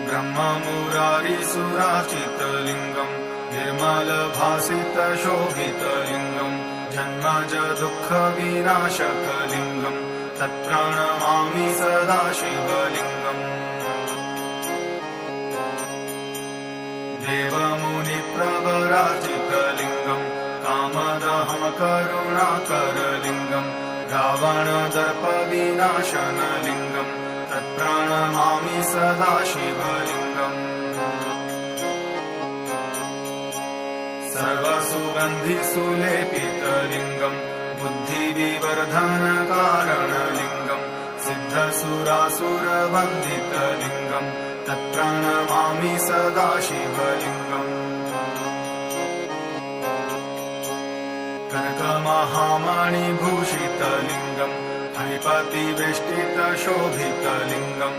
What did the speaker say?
ब्रह्ममुरारिसुरार्चितलिङ्गम् निर्मलभासितशोभितलिङ्गम् जन्मज दुःखविनाशकलिङ्गम् तत्प्रणमामि सदा शिवलिङ्गम् देवमुनिप्रवरार्चितलिङ्गम् कामदहं करुणाकरलिङ्गम् रावणदर्पविनाशनलिङ्गम् तत्प्रणमामि सदा शिवलिङ्गम् सर्वसुगन्धिसुलेपितलिङ्गम् बुद्धिविवर्धनकारणलिङ्गम् सिद्धसुरासुरवन्दितलिङ्गम् तत्प्रणमामि सदा शिवलिङ्गम् कनकमहामणिभूषितलिङ्गम् फणिपतिवेष्टितशोभितलिङ्गम्